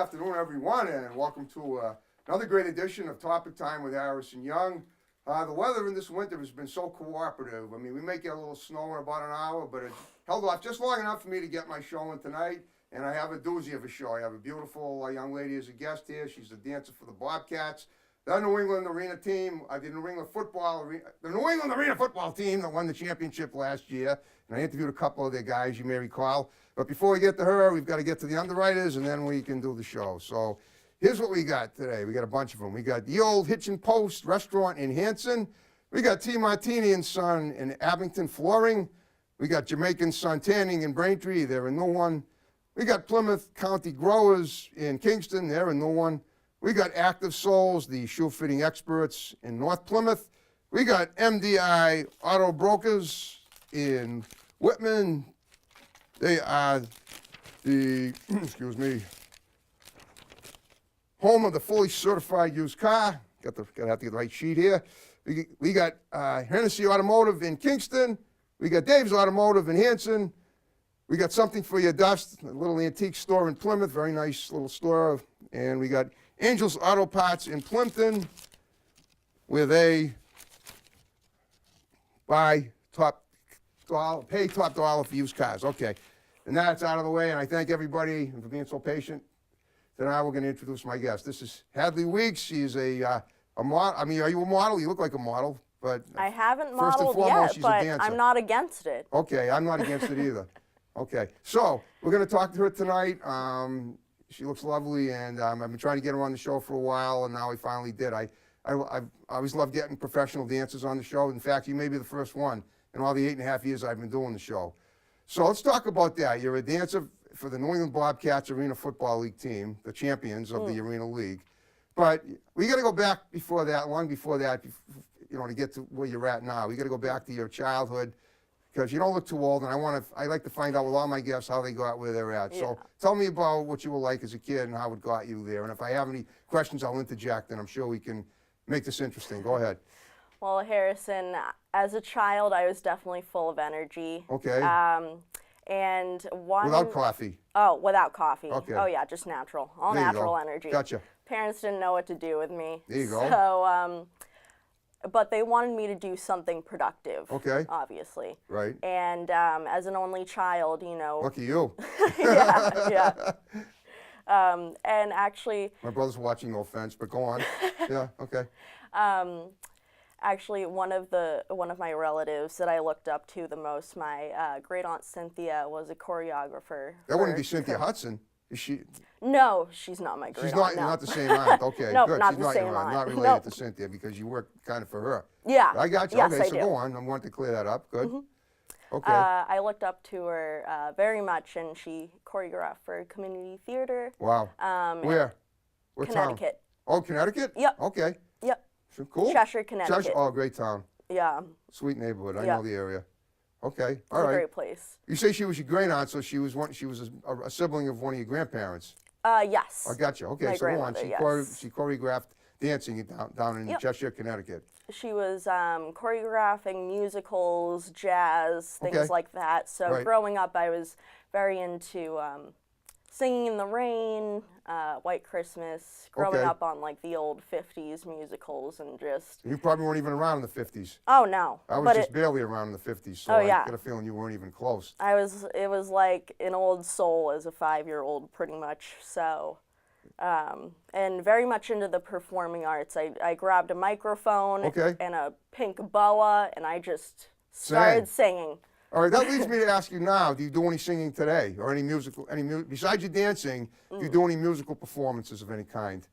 afternoon, everyone, and welcome to another great edition of Topic Time with Harrison Young. The weather in this winter has been so cooperative. I mean, we may get a little snow in about an hour, but it held off just long enough for me to get my show in tonight. And I have a doozy of a show. I have a beautiful young lady as a guest here. She's a dancer for the Bobcats. The New England Arena team, the New England Arena football team that won the championship last year. And I interviewed a couple of their guys, you may recall. But before we get to her, we've got to get to the underwriters, and then we can do the show. So here's what we got today. We got a bunch of them. We got the old Hitchin Post restaurant in Hanson. We got T. Martini and Son in Abington Flooring. We got Jamaican Sun Tanning in Braintree. They're in No One. We got Plymouth County Growers in Kingston. They're in No One. We got Active Souls, the shoe fitting experts in North Plymouth. We got MDI Auto Brokers in Whitman. They are the, home of the fully certified used car. Gotta have to get the right sheet here. We got Hennessy Automotive in Kingston. We got Dave's Automotive in Hanson. We got Something for Your Dust, a little antique store in Plymouth, very nice little store. And we got Angels Auto Parts in Plimpton, where they pay top dollar for used cars. Okay, and that's out of the way, and I thank everybody for being so patient. Tonight we're going to introduce my guest. This is Hadley Weeks. She's a model. I mean, are you a model? You look like a model, but I haven't first and modeled foremost, yet, she's but a dancer. I'm not against it. Okay, I'm not against it either. Okay, so we're going to talk to her tonight. She looks lovely, and I've been trying to get her on the show for a while, and now we finally did. I always love getting professional dancers on the show. In fact, you may be the first one in all the 8.5 years I've been doing the show. So let's talk about that. You're a dancer for the New England Bobcats Arena Football League team, the champions of the Arena League. But we got to go back before that, long before that, to get to where you're at now. We got to go back to your childhood, because you don't look too old, and I like to find out with all my guests how they got where they're at. Yeah. So tell me about what you were like as a kid and how it got you there. And if I have any questions, I'll interject, and I'm sure we can make this interesting. Go ahead. Well, Harrison, as a child, I was definitely full of energy. Okay. And one without coffee? Oh, without coffee. Okay. Oh, yeah, just natural. All there natural energy. Gotcha. Parents didn't know what to do with me. There you go. So, but they wanted me to do something productive. Okay. Obviously. Right. And as an only child, Lucky you. yeah. And actually, my brother's watching, no offense, but go on. Yeah. Okay. Actually, one of my relatives that I looked up to the most, my great aunt Cynthia, was a choreographer. That wouldn't be Cynthia Hudson, is she? No, she's not my great aunt. She's not the same aunt. Okay, nope, good. Not she's the not same your aunt. aunt. Not related Nope. to Cynthia, because you work kind of for her. Yeah. I got you. Yes, okay, I so do. go on. I wanted to clear that up. Good. Mm-hmm. Okay. I looked up to her very much, and she choreographed for community theater. Wow. Where? What Connecticut. Town? Oh, Connecticut? Yep. Okay. Yep. So cool. Cheshire, Connecticut. Cheshire, oh, great town. Yeah. Sweet neighborhood. I Yeah. know the area. Okay. It's All a right. great place. You say she was your great aunt, so she was a sibling of one of your grandparents. Yes. I got you. Okay, My so go on. grandmother, yes. She choreographed dancing down in Yep. Cheshire, Connecticut. She was choreographing musicals, jazz, things Okay. like that. So Right. growing up, I was very into Singing in the Rain, White Christmas, growing Okay. up on like the old 50s musicals and just, You probably weren't even around in the 50s. oh no. I was but just barely around in the 50s, so Oh, I yeah. get a feeling you weren't even close. it was like an old soul as a 5-year-old pretty much. So, and very much into the performing arts. I grabbed a microphone Okay. and a pink boa and I just started singing. All right, that leads me to ask you now, do you do any singing today or any besides your dancing, do you do any musical performances of any kind?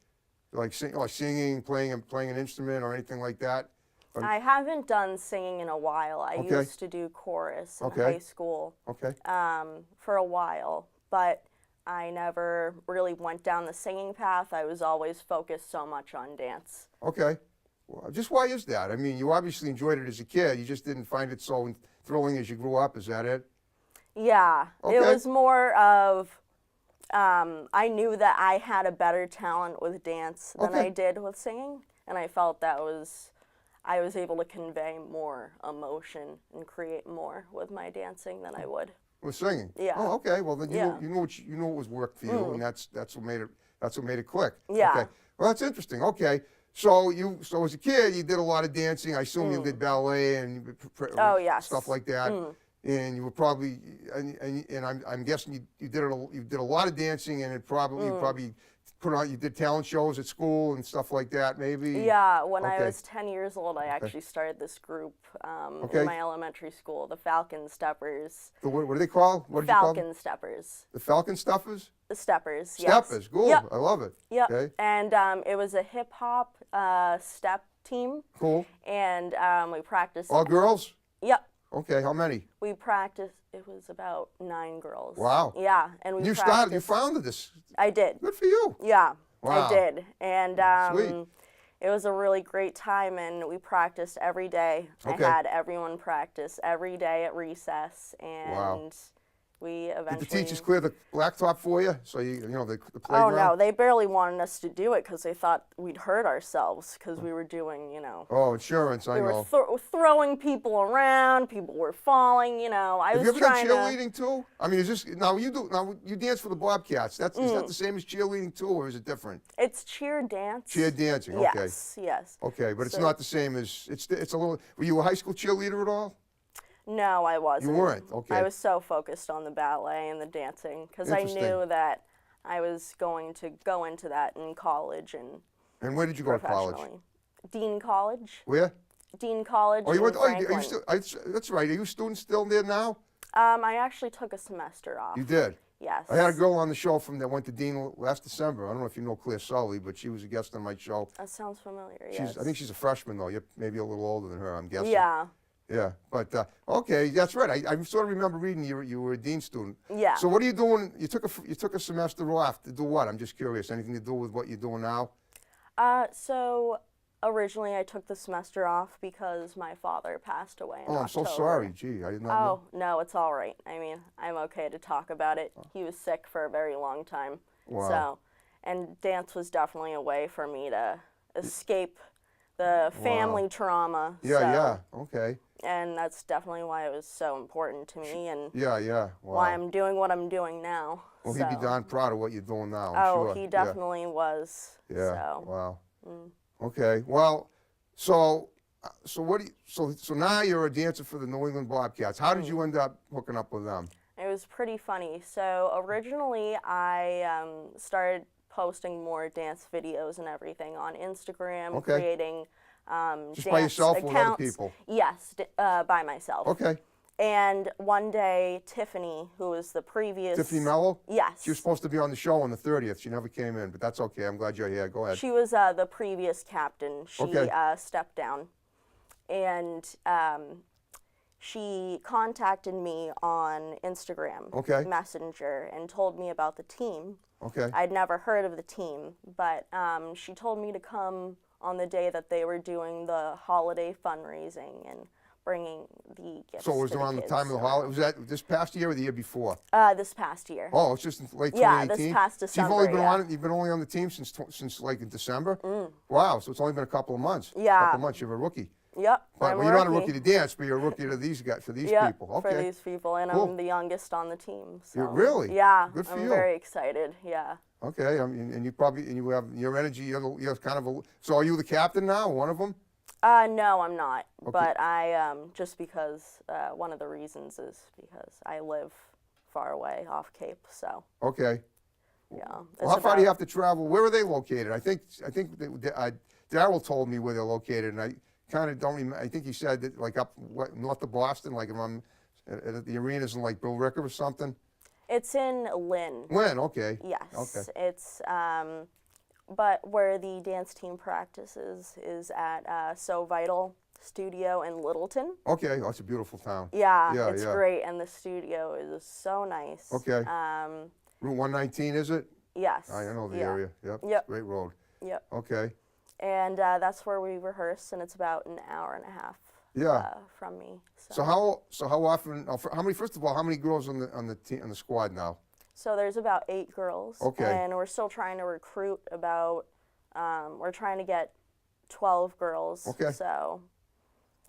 Like singing, playing an instrument or anything like that? I haven't done singing in a while. I Okay. used to do chorus in Okay. high school Okay. for a while, but I never really went down the singing path. I was always focused so much on dance. Okay. Well, just why is that? I mean, you obviously enjoyed it as a kid. You just didn't find it so thrilling as you grew up. Is that it? Yeah, Okay. it was more of I knew that I had a better talent with dance than Okay. I did with singing, and I felt I was able to convey more emotion and create more with my dancing than I would. With singing? Yeah. Oh, okay. Well, then Yeah. you knew it was work for you, and that's what made it that's what made it click. Yeah. Okay. Well, that's interesting. Okay. So as a kid, you did a lot of dancing. I assume you did ballet and Oh, yes. stuff like that. And you were probably, and I'm guessing you did a lot of dancing, and you probably put on, you did talent shows at school and stuff like that, maybe. Yeah, when I Okay. was 10 years old, I actually started this group Okay. in my elementary school, the Falcon Steppers. What do they call? What did you call them? Falcon Steppers. The Falcon Stuffers? The Steppers, yes. Steppers, cool. Yep. I love it. Yep. Okay, And it was a hip hop step team, cool. and we practiced. All girls? Yep. Okay, how many? We practiced. It was about 9 girls. Wow. Yeah, and we You practiced. founded this. I did. Good for you. Yeah, Wow. I did, and Sweet. it was a really great time, and we practiced every day. Okay. I had everyone practice every day at recess, and Wow. we Did eventually. the teachers clear the blacktop for you? So you know the Oh playground? no, they barely wanted us to do it because they thought we'd hurt ourselves because we were doing, Oh, insurance, I we were know. throwing people around. People were falling. I Have was you ever done trying to. cheerleading too? I mean, is this now you dance for the Bobcats? Is that the same as cheerleading too, or is it different? It's cheer dance. Cheer dancing, okay. Yes, yes. Okay, but it's So- not the same as it's a little. Were you a high school cheerleader at all? No, I wasn't. weren't? Okay. I was so focused on the ballet and the dancing because I Interesting. knew that I was going to go into that in college and And where did you go to college? professionally. Dean College. Where? Dean College. Oh, you in went. Oh, are Franklin. you still? That's right. Are you a student still there now? I actually took a semester off. You did. Yes. I had a girl on the show that went to Dean last December. I don't know if you know Claire Sully, but she was a guest on my show. That sounds familiar. She's, Yes. I think she's a freshman though. You're maybe a little older than her, I'm guessing. Yeah. Yeah, but okay, that's right. I sort of remember reading you were a Dean student. Yeah. So what are you doing? You took a semester off to do what? I'm just curious. Anything to do with what you're doing now? So originally I took the semester off because my father passed away in Oh, I'm so October. sorry. Gee, I did not know. Oh, no, it's all right. I mean, I'm okay to talk about it. He was sick for a very long time. Wow. So, and dance was definitely a way for me to escape the family trauma. Yeah, so, yeah. Okay. And that's definitely why it was so important to me and Yeah, yeah. Wow. why I'm doing what I'm doing now. Well, so. he'd be darn proud of what you're doing now. I'm Oh, sure. he Yeah. definitely was. Yeah. So. Wow. Okay. Well, so what do you, so now you're a dancer for the New England Bobcats. How did you end up hooking up with them? It was pretty funny. So originally I started posting more dance videos and everything on Instagram, Okay. creating Just dance by yourself or with other accounts. people? Yes, by myself. Okay. And one day, Tiffany, who was the previous... Tiffany Mello? Yes. She was supposed to be on the show on the 30th. She never came in, but that's okay. I'm glad you're here. Go ahead. She was the previous captain. She Okay. stepped down. And she contacted me on Instagram Okay. Messenger and told me about the team. Okay. I'd never heard of the team, but she told me to come on the day that they were doing the holiday fundraising and bringing the gifts So it was to around the kids. time of the holiday. Was that this past year or the year before? This past year. Oh, it's just in late Yeah, 2018. this past So you've December, only been yeah. on. You've been only on the team since like in December. Wow. So it's only been a couple of months. Yeah. Couple of months. You're a rookie. Yep. But I'm well, you're not a rookie to dance, but you're a rookie to these guys, for these Yep, people. Okay. for these people, and Cool. I'm the youngest on the team. So. really? Yeah. Good for I'm you. very excited. Yeah. Okay. I mean, and you have your energy. You're kind of a. So are you the captain now? One of them? No, I'm not. But I just because one of the reasons is because I live far away off Cape, so Okay. yeah. Well, how far do you have to travel? Where are they located? I think Daryl told me where they're located, and I kind of don't remember. I think he said that like up north of Boston, like if I'm at the arenas in like Bill Ricker or something. It's in Lynn. When? Okay. Yes. Okay. It's but where the dance team practices is at So Vital Studio in Littleton. Okay. Oh, it's a beautiful town. Yeah, Yeah, it's yeah. great, and the studio is so nice. Okay. Route 119, is it? Yes. I know the yeah. area. Yep. Yep. Great road. Yep. Okay. And that's where we rehearse, and it's about an hour and a half Yeah. from me. So how often? How many? First of all, how many girls on the team on the squad now? So there's about 8 girls. Okay. And we're still trying to recruit about, we're trying to get 12 girls. Okay. So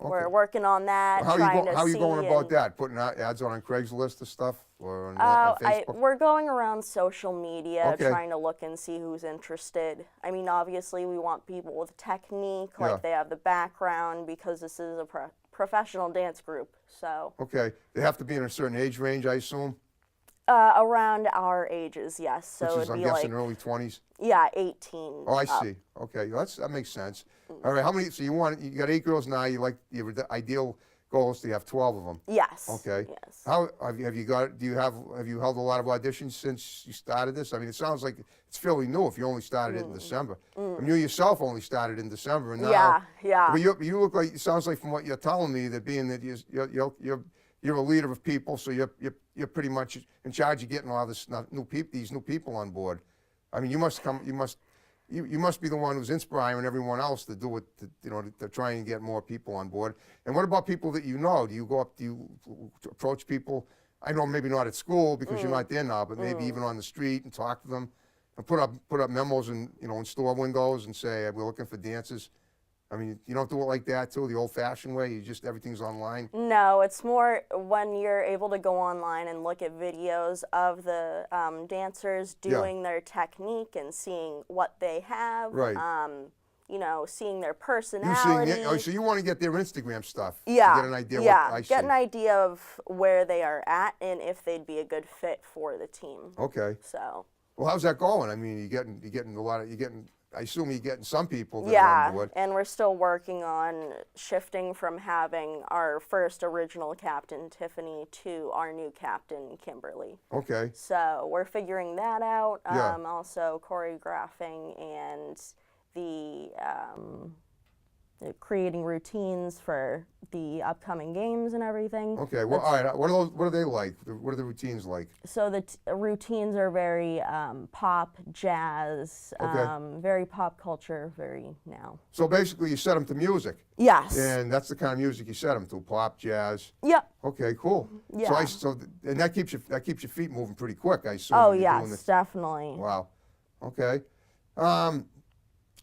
we're working on that. How trying to are you see going about and- that? Putting out ads on Craigslist or stuff, or on Facebook? we're going around social media Okay. trying to look and see who's interested. I mean, obviously, we want people with technique, like Yeah. they have the background, because this is a professional dance group. So, Okay, they have to be in a certain age range, I assume. around our ages, yes. So Which is, it'd I'm be guessing, like, early 20s. yeah, 18. Oh, I up. see. Okay, that makes sense. All right, how many? So you got 8 girls now. You like your ideal goal is to have 12 of them. Yes. Okay. Yes. How have you got? Have you held a lot of auditions since you started this? I mean, it sounds like it's fairly new. If you only started it in December, I mean, you yourself only started in December, and now. Yeah, yeah. But you look like, it sounds like from what you're telling me, that being that you're a leader of people, so you're pretty much in charge of getting all these new people on board. I mean, you must be the one who's inspiring everyone else to do it, to try and get more people on board. And what about people that you know? Do you approach people? I know maybe not at school because you're not there now, but maybe even on the street and talk to them, and put up memos in store windows and say, we're looking for dancers. I mean, you don't do it like that too, the old-fashioned way. Everything's online. No, it's more when you're able to go online and look at videos of the dancers doing their technique and seeing what they have. Right. Seeing their You personality. so you want to get their Instagram stuff. Yeah. To get an idea. Yeah. What I see. Get an idea of where they are at and if they'd be a good fit for the team. Okay. So. Well, how's that going? I mean, you're getting a lot of I assume you're getting some people that are on board. And we're still working on shifting from having our first original captain, Tiffany, to our new captain, Kimberly. Okay. So we're figuring that out. Yeah. Also choreographing and the creating routines for the upcoming games and everything. Okay. Well, all right. What are they like? What are the routines like? So the routines are very pop, jazz, Okay. very pop culture, very now. So basically, you set them to music, Yes. and that's the kind of music you set them to: pop, jazz. Yep. Okay. Cool. Yeah. And that keeps your feet moving pretty quick, I assume. Oh when you're doing yes, this. definitely. Wow. Okay.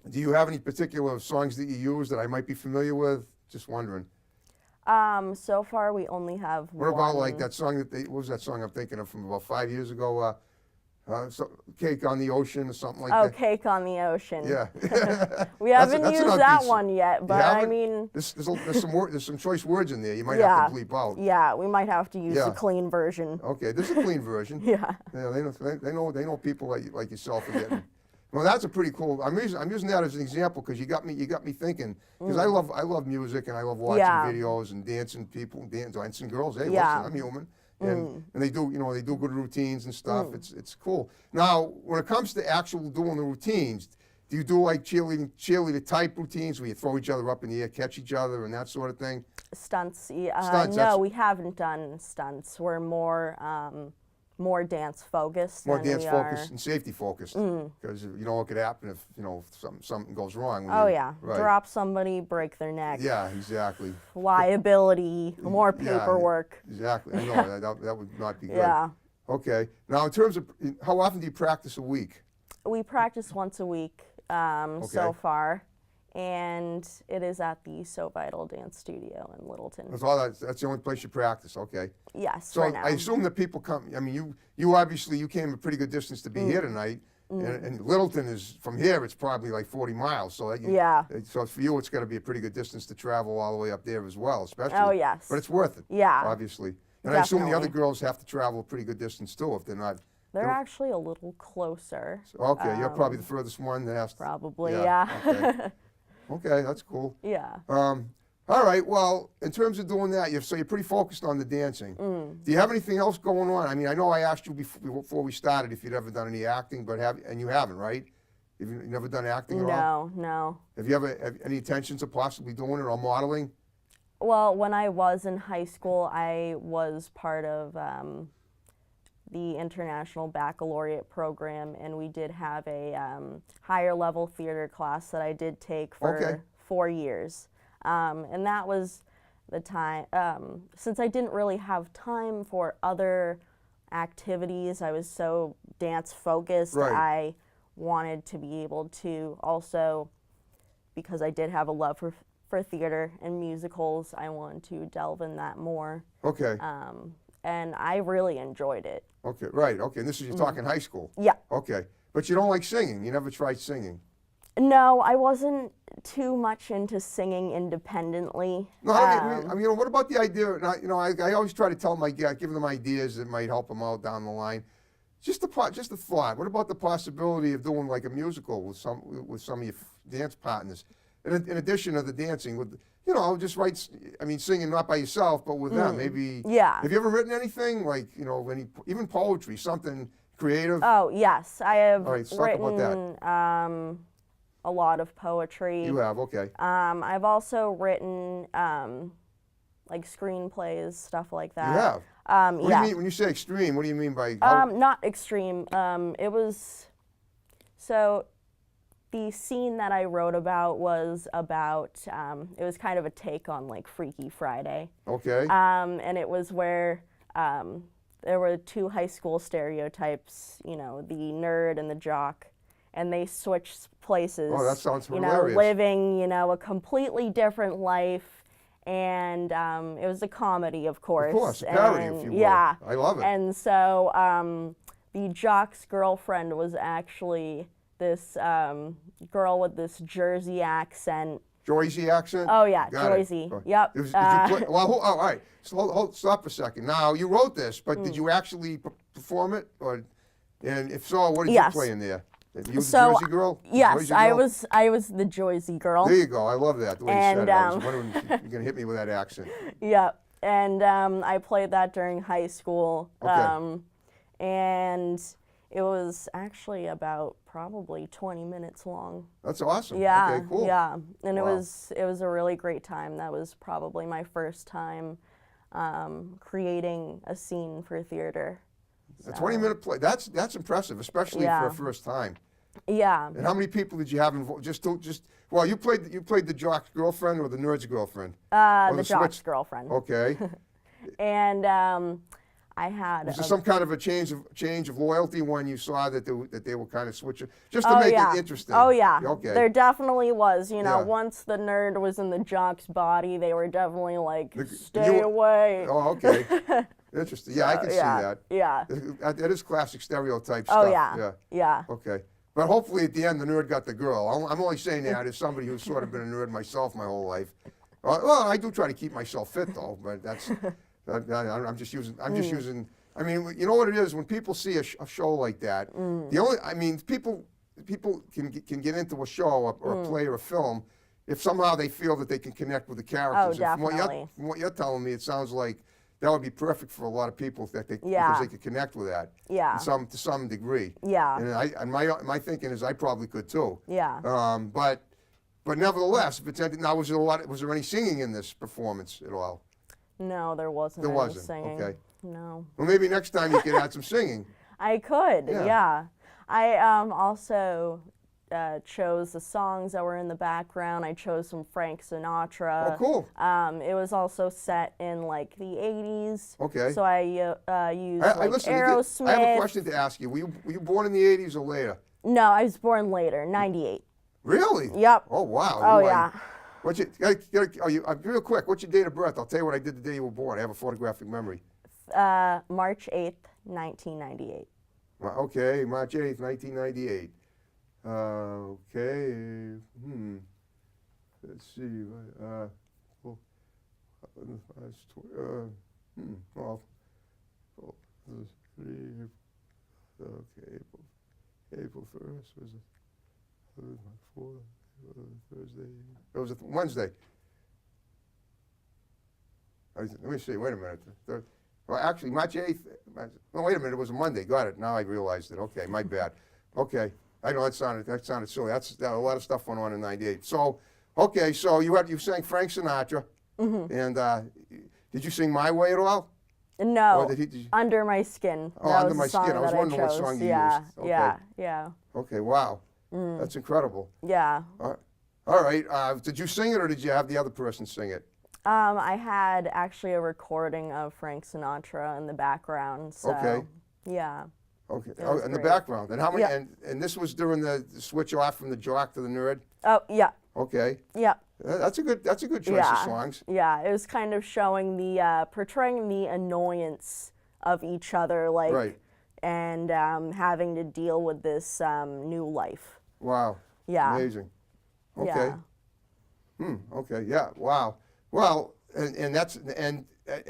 Do you have any particular songs that you use that I might be familiar with? Just wondering. So far we only have What one. about like that song what was that song I'm thinking of from about 5 years ago? Cake on the Ocean or something like Oh, that. Cake on the Ocean. Yeah. We haven't that's an used upbeat that song. one yet, You but I haven't? mean, There's some choice words in there. You might yeah, have to bleep out. yeah, we might have to use Yeah. the clean version. Okay, this is a clean version. Yeah. Yeah, they know people like yourself are getting. Well, that's a pretty cool. I'm using that as an example because you got me thinking. Because I love music and I love watching Yeah. videos and dancing dancing girls. Hey, Yeah. listen, I'm human, and they do good routines and stuff. It's cool. Now, when it comes to actual doing the routines, do you do like cheerleader type routines where you throw each other up in the air, catch each other, and that sort of thing? Stunts. Stunts, No, that's- we haven't done stunts. We're more dance focused. More than dance we focused are. and safety focused, because you know what could happen if something goes wrong. when Oh you- yeah, right. drop somebody, break their neck. Yeah, exactly. Liability, more Yeah, paperwork. Exactly. I know that would not be good. Yeah. Okay. Now, in terms of how often do you practice a week? We practice once a week so Okay. far, and it is at the So Vital Dance Studio in Littleton. That's the only place you practice. Okay. Yes, So for now. I assume that people come. I mean, you obviously came a pretty good distance to be here tonight, and Littleton is from here. It's probably like 40 miles. So Yeah. So for you, it's got to be a pretty good distance to travel all the way up there as well, especially. Oh, yes. But it's worth it. Yeah. Obviously. And I assume the other Definitely. girls have to travel a pretty good distance too if they're not. They're actually a little closer. Okay, you're probably the furthest one that has to. Probably, Okay. yeah. Okay, that's cool. Yeah. All right. Well, in terms of doing that, you're pretty focused on the dancing. Do you have anything else going on? I mean, I know I asked you before we started if you'd ever done any acting, but you haven't, right? Have you never done acting at all? No. Have you ever have any intentions of possibly doing it or modeling? Well, when I was in high school, I was part of the International Baccalaureate program, and we did have a higher level theater class that I did take for Okay. 4 years. And that was the time, since I didn't really have time for other activities, I was so dance focused, Right. I wanted to be able to also, because I did have a love for for theater and musicals. I wanted to delve in that more, Okay. and I really enjoyed it. Okay. Right. Okay. And this is you're talking high school. Yeah. Okay. But you don't like singing. You never tried singing. No, I wasn't too much into singing independently. No, I mean, what about the idea? I always try to tell my guys, give them ideas that might help them out down the line. Just a thought. What about the possibility of doing like a musical with some of your dance partners, in addition to the dancing, with just write. I mean, singing not by yourself, but with them. Maybe. Yeah. Have you ever written anything like even poetry, something creative? Oh yes, I have All right, let's talk about written a lot of poetry. You have, okay. I've also written like screenplays, stuff like that. You have. What do yeah. you mean when you say extreme? What do you mean by? Not extreme. It was so. The scene that I wrote about was about. It was kind of a take on like Freaky Friday. Okay. And it was where there were two high school stereotypes. The nerd and the jock, and they switched places. Oh, that sounds hilarious. Living a completely different life. And it was a comedy, of course. Of course, a parody, if you will. Yeah. I love it. And so the jock's girlfriend was actually this girl with this Jersey accent. Jersey accent? Oh, yeah, Got it. Jersey. Yep. Did you play, all right. So stop a second. Now, you wrote this, but did you actually perform it? And if so, what did you play in there? You was the Jersey girl? Yes, Jersey I girl? was the Jersey girl. There you go. I love that, the way you said it. I was And, wondering if you're going to hit me with that accent. Yep. And I played that during high school. Okay. And it was actually about probably 20 minutes long. That's awesome. Yeah. Okay, cool. Yeah. And Wow. it was a really great time. That was probably my first time creating a scene for theater. A 20-minute play. That's impressive, especially for a first time. Yeah. And how many people did you have involved? You played the jock's girlfriend or the nerd's girlfriend? The jock's girlfriend. Okay. And I had. Was there some kind of a change of loyalty when you saw that they were kind of switching, just to make it interesting? Oh yeah. Okay. There definitely was. Yeah. Once the nerd was in the jock's body, they were definitely like, stay away. Oh, okay. Interesting. Yeah, I can see that. Yeah. That is classic stereotype Oh stuff. yeah. Yeah. Okay. But hopefully at the end the nerd got the girl. I'm only saying that as somebody who's sort of been a nerd myself my whole life. Well, I do try to keep myself fit though, but that's I'm just using. I mean, you know what it is when people see a show like that. People can get into a show or a play or a film if somehow they feel that they can connect with the characters. Oh, definitely. From what you're telling me, it sounds like that would be perfect for a lot of people because they could connect with that. Yeah. To some degree. Yeah. And my thinking is I probably could too. Yeah. But nevertheless, now was there any singing in this performance at all? No, there wasn't. There any wasn't. singing. Okay. No. Well, maybe next time you could add some singing. I could. Yeah. Yeah. I also chose the songs that were in the background. I chose some Frank Sinatra. Oh, cool. It was also set in like the 80s. Okay. So I used Listen, Aerosmith. I have a question to ask you. Were you born in the 80s or later? No, I was born later, 98. Really? Yep. Oh, wow. Oh, yeah. Real quick, what's your date of birth? I'll tell you what I did the day you were born. I have a photographic memory. March 8th, 1998. Okay, March 8th, 1998. Okay. Let's see. Okay, April 1st was Thursday. It was a Wednesday. Let me see. Wait a minute. Well, actually, March 8th. No, wait a minute. It was a Monday. Got it. Now I realized it. Okay, my bad. Okay, I know that sounded silly. A lot of stuff went on in '98. So, okay, so you sang Frank Sinatra, and did you sing My Way at all? No, Or did you, Under My Skin. Oh, That Under was My the song Skin. I was that wondering what chose. song you Yeah, used. Okay. yeah. Okay, wow, that's incredible. Yeah. All right. Did you sing it or did you have the other person sing it? I had actually a recording of Frank Sinatra in the background. So, Okay. Yeah. Okay. It was In the great. background. And how many? Yeah. And this was during the switch off from the jock to the nerd. Oh, yeah. Okay. Yep. That's a good choice of Yeah. songs. Yeah. It was kind of showing the portraying the annoyance of each other, like, Right. and having to deal with this new life. Wow. Yeah. Amazing. Okay. Yeah. Okay. Yeah. Wow. Well, and that's and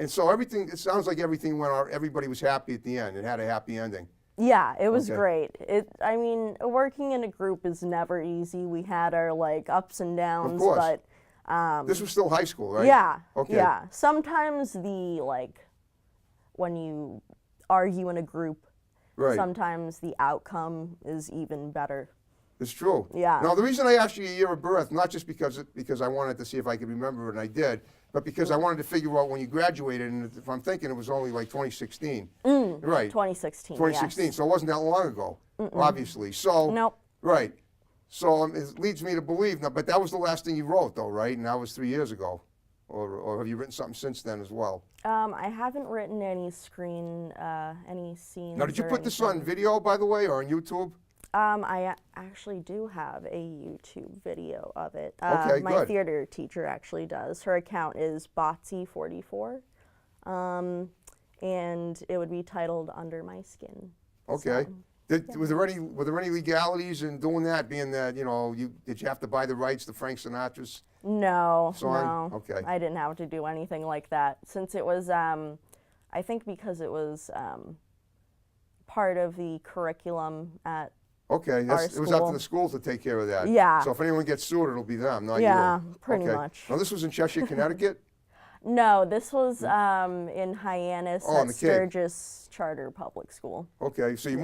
so everything. It sounds like everything went. Everybody was happy at the end. It had a happy ending. Yeah, it was Okay. great. I mean, working in a group is never easy. We had our like ups and downs, course. but This was still high school, right? yeah, Okay. yeah. Sometimes when you argue in a group, Right. sometimes the outcome is even better. It's true. Yeah. Now the reason I asked you your year of birth, not just because I wanted to see if I could remember it, and I did, but because I wanted to figure out when you graduated, and if I'm thinking it was only like 2016. Right. 2016. 2016. Yes. So it wasn't that long ago, obviously. So. Nope. Right. So it leads me to believe now, but that was the last thing you wrote, though, right? And that was 3 years ago, or have you written something since then as well? I haven't written any any scenes. Now, did you or put this on anything. video, by the way, or on YouTube? Actually do have a YouTube video of it. Okay, my good. theater teacher actually does. Her account is Botsy44, and it would be titled Under My Skin. Okay. So, were there any legalities in doing that? Being that did you have to buy the rights to Frank Sinatra's no, song? no, Okay. I didn't have to do anything like that since it was. I think because it was part of the curriculum at. Okay, it was up to school. the school to take care of that. Yeah. So if anyone gets sued, it'll be them, not you. Yeah, pretty Okay. much. Now this was in Cheshire, Connecticut. No, this was in Hyannis Oh, on at the Cape. Sturgis Charter Public School. Okay, so you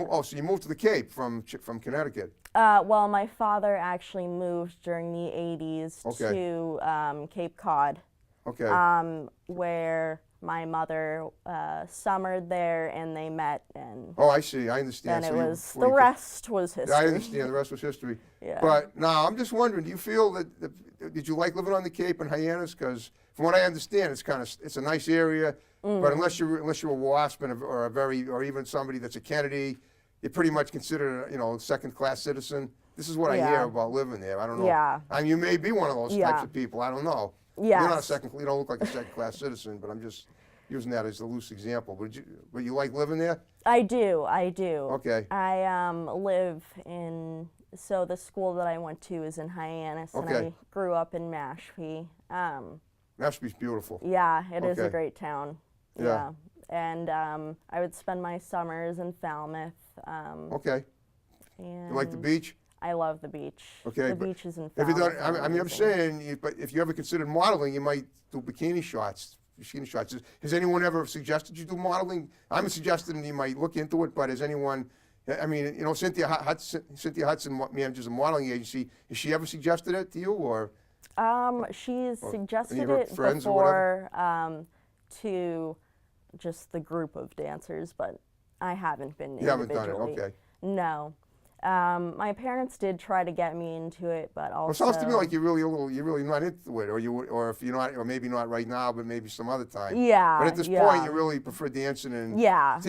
moved to the Cape from Connecticut. Well, my father actually moved during the 80s Okay. to Cape Cod, Okay. where my mother summered there and they met, and Oh, I see. I understand. then So it you- was well, the you- rest was history. I understand. The rest was history. Yeah. But now I'm just wondering, do you feel did you like living on the Cape in Hyannis? Because from what I understand, it's a nice area. Mm. But unless you're a WASP or even somebody that's a Kennedy, you're pretty much considered a second-class citizen. This is what I Yeah. hear about living there. I don't know. Yeah. I mean, you may be one of those Yeah. types of people. I don't know. Yes. You're not you don't look like a second-class citizen, but I'm just using that as a loose example. But you like living there? I do. Okay. I live in, so the school that I went to is in Hyannis, and Okay. I grew up in Mashpee. Mashpee's beautiful. Yeah, it is a Okay. great town. Yeah. And I would spend my summers in Falmouth. Okay. And You like the beach? I love the beach. Okay, The but beaches in Have you Falmouth. done? I mean, I'm saying, but if you ever considered modeling, you might do bikini shots. Has anyone ever suggested you do modeling? I'm suggesting you might look into it, but has anyone? I mean, Cynthia Hudson manages a modeling agency. Has she ever suggested it to you, or? She's suggested any of her it friends or whatever? before to just the group of dancers, but I haven't been You haven't done it, individually. okay. No. My parents did try to get me into it, but also. Well, it sounds to me like you're really not into it, or if you're not, or maybe not right now, but maybe some other time. Yeah. But at this yeah. point, you really prefer dancing and Yeah.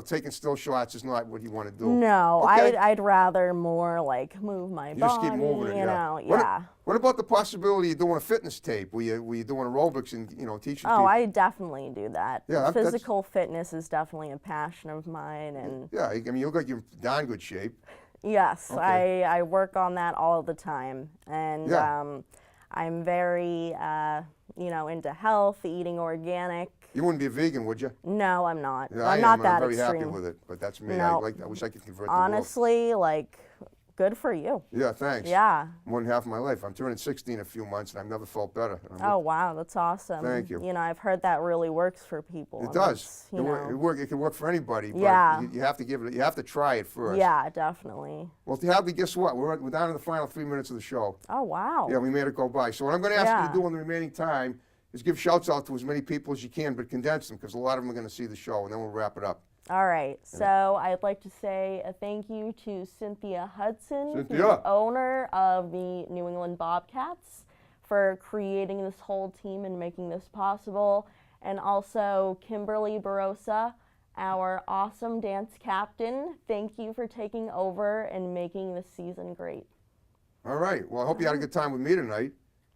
taking still shots is not what you want to do. No, Okay. I'd rather more like move my You body. just keep moving it, you yeah. know, What, yeah. what about the possibility of doing a fitness tape? Were you doing aerobics and teaching Oh, people? I definitely do that. Yeah, that's- Physical fitness is definitely a passion of mine, and Yeah, I mean you look like you're in darn good shape. yes, Okay. I work on that all the time, and Yeah. I'm very into health, eating organic. You wouldn't be a vegan, would you? No, I'm not. Yeah, I I'm not am. that I'm very extreme. happy with it, but that's me. No. I wish I could convert Honestly, like, good for you. the world. Yeah, thanks. Yeah. More than half of my life. I'm turning 60 in a few months, and I've never felt better. And Oh wow, that's awesome. Thank you. I've heard that really works for people. It and does. it's, It can work for anybody, but Yeah. you have to give it. You have to try it first. Yeah, definitely. Well, Hadley, guess what? We're down to the final 3 minutes of the show. Oh wow. Yeah, we made it go by. So what I'm going to ask you Yeah. to do in the remaining time is give shouts out to as many people as you can, but condense them because a lot of them are going to see the show, and then we'll wrap it up. All right. So I'd like to say a thank you to Cynthia Hudson, Cynthia. the owner of the New England Bobcats, for creating this whole team and making this possible, and also Kimberly Barossa, our awesome dance captain. Thank you for taking over and making this season great. All right. Well, I hope you had a good time with me tonight.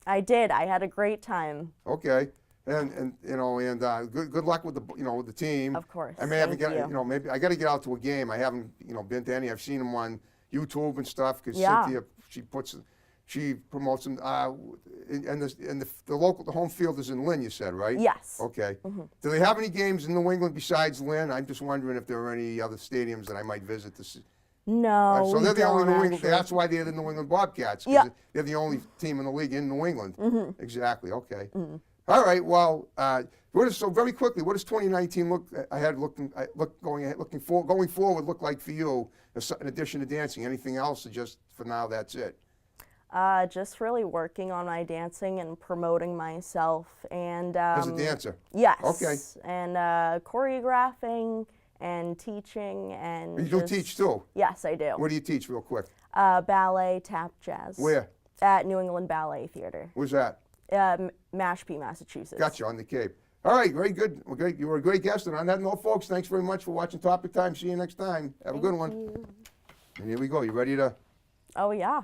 I did. I had a great time. Okay. And you know, and good luck with the team. Of course. I may have to Thank get, you. maybe I got to get out to a game. I haven't, been to any. I've seen them on YouTube and stuff because Yeah. Cynthia, she promotes them. And the home field is in Lynn, you said, right? Yes. Okay. Do they have any games in New England besides Lynn? I'm just wondering if there are any other stadiums that I might visit to see. No, So we they're the only don't New England. actually. That's why they're the New England Bobcats. 'Cause Yeah. they're the only team in the league in New England. Exactly. Okay. All right. Well, so very quickly, what does 2019 going forward look like for you? In addition to dancing, anything else, or just for now that's it? Just really working on my dancing and promoting myself, and As a dancer. yes, Okay. and choreographing and teaching and. You do just- teach too. Yes, I do. What do you teach, real quick? Ballet, tap, jazz. Where? At New England Ballet Theater, Where's that? Mashpee, Massachusetts. Gotcha, on the Cape. All right, very good. Well, great. You were a great guest. And on that note, folks, thanks very much for watching Topic Time. See you next time. Have a good one. You. And here we go. You ready to? Oh yeah.